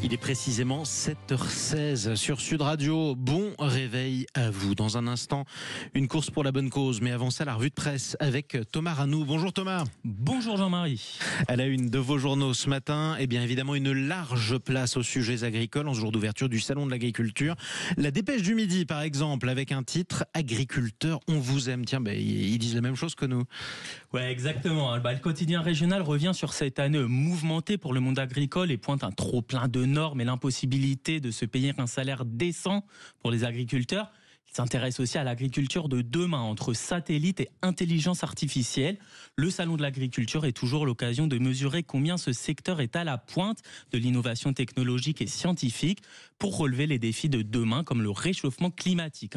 Il est précisément 7h16 sur Sud Radio. Bon réveil à vous. Dans un instant, une course pour la bonne cause. Mais avant ça, la revue de presse avec Thomas Ranou. Bonjour Thomas. Bonjour Jean-Marie. À la une de vos journaux ce matin, eh bien évidemment une large place aux sujets agricoles en ce jour d'ouverture du Salon de l'Agriculture. La Dépêche du Midi par exemple avec un titre « Agriculteurs, on vous aime ». Tiens, ils disent la même chose que nous. Ouais, exactement. Le quotidien régional revient sur cette année mouvementée pour le monde agricole et pointe un trop-plein de normes et l'impossibilité de se payer un salaire décent pour les agriculteurs. Il s'intéresse aussi à l'agriculture de demain, entre satellite et intelligence artificielle. Le Salon de l'Agriculture est toujours l'occasion de mesurer combien ce secteur est à la pointe de l'innovation technologique et scientifique pour relever les défis de demain, comme le réchauffement climatique,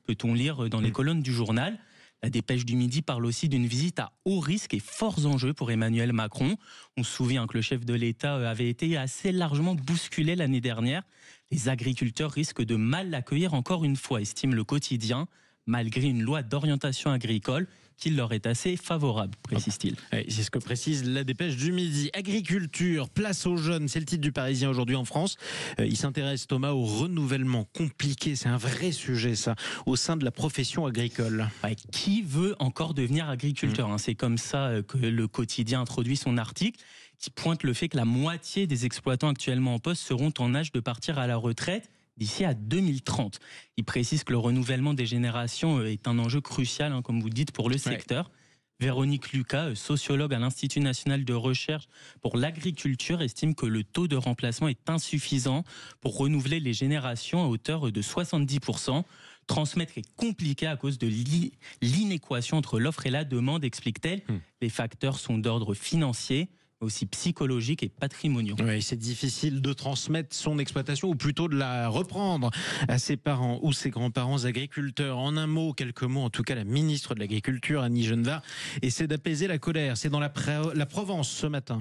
peut-on lire dans les colonnes du journal. La Dépêche du Midi parle aussi d'une visite à haut risque et forts enjeux pour Emmanuel Macron. On se souvient que le chef de l'État avait été assez largement bousculé l'année dernière. Les agriculteurs risquent de mal l'accueillir encore une fois, estime le quotidien, malgré une loi d'orientation agricole qui leur est assez favorable, précise-t-il. C'est ce que précise la Dépêche du Midi. Agriculture, place aux jeunes, c'est le titre du Parisien aujourd'hui en France. Il s'intéresse, Thomas, au renouvellement compliqué, c'est un vrai sujet ça, au sein de la profession agricole. Qui veut encore devenir agriculteur C'est comme ça que le quotidien introduit son article, qui pointe le fait que la moitié des exploitants actuellement en poste seront en âge de partir à la retraite d'ici à 2030. Il précise que le renouvellement des générations est un enjeu crucial, comme vous dites, pour le secteur. Véronique Lucas, sociologue à l'Institut national de recherche pour l'agriculture, estime que le taux de remplacement est insuffisant pour renouveler les générations à hauteur de 70%. Transmettre est compliqué à cause de l'inéquation entre l'offre et la demande, explique-t-elle. Les facteurs sont d'ordre financier, aussi psychologiques et patrimoniaux. Oui, c'est difficile de transmettre son exploitation ou plutôt de la reprendre à ses parents ou ses grands-parents agriculteurs. En un mot, quelques mots, en tout cas, la ministre de l'Agriculture, Annie Genevard, essaie d'apaiser la colère. C'est dans la Provence ce matin.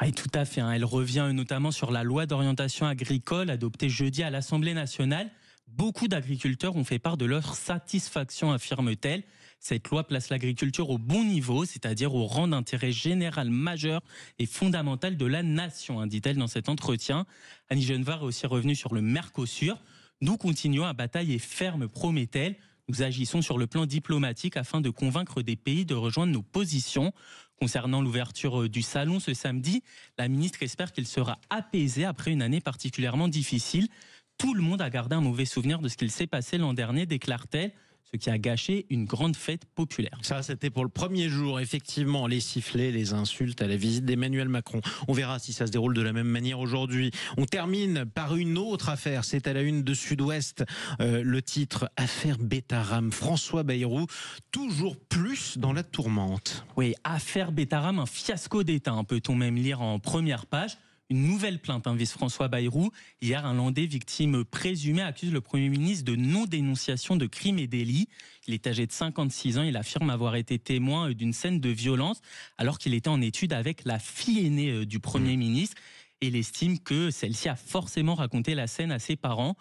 Oui, tout à fait. Elle revient notamment sur la loi d'orientation agricole adoptée jeudi à l'Assemblée nationale. Beaucoup d'agriculteurs ont fait part de leur satisfaction, affirme-t-elle. Cette loi place l'agriculture au bon niveau, c'est-à-dire au rang d'intérêt général majeur et fondamental de la nation, dit-elle dans cet entretien. Annie Genevard est aussi revenue sur le Mercosur. Nous continuons à batailler ferme, promet-elle. Nous agissons sur le plan diplomatique afin de convaincre des pays de rejoindre nos positions. Concernant l'ouverture du salon ce samedi, la ministre espère qu'il sera apaisé après une année particulièrement difficile. Tout le monde a gardé un mauvais souvenir de ce qu'il s'est passé l'an dernier, déclare-t-elle, ce qui a gâché une grande fête populaire. Ça, c'était pour le premier jour, effectivement, les sifflets, les insultes à la visite d'Emmanuel Macron. On verra si ça se déroule de la même manière aujourd'hui. On termine par une autre affaire, c'est à la une de Sud-Ouest, le titre « Affaire Bétharame ». François Bayrou, toujours plus dans la tourmente. Oui, affaire Bétharame, un fiasco d'État, peut-on même lire en première page. Une nouvelle plainte vise François Bayrou. Hier, un Landais victime présumée accuse le Premier ministre de non-dénonciation de crimes et délits. Il est âgé de 56 ans. Il affirme avoir été témoin d'une scène de violence alors qu'il était en étude avec la fille aînée du Premier ministre. Et il estime que celle-ci a forcément raconté la scène à ses parents.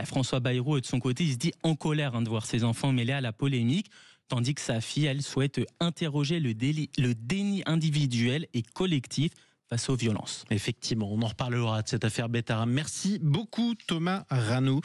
François Bayrou, de son côté, il se dit en colère de voir ses enfants mêlés à la polémique, tandis que sa fille, elle, souhaite interroger le déni individuel et collectif face aux violences. Effectivement, on en reparlera de cette affaire Bétharame. Merci beaucoup Thomas Ranou.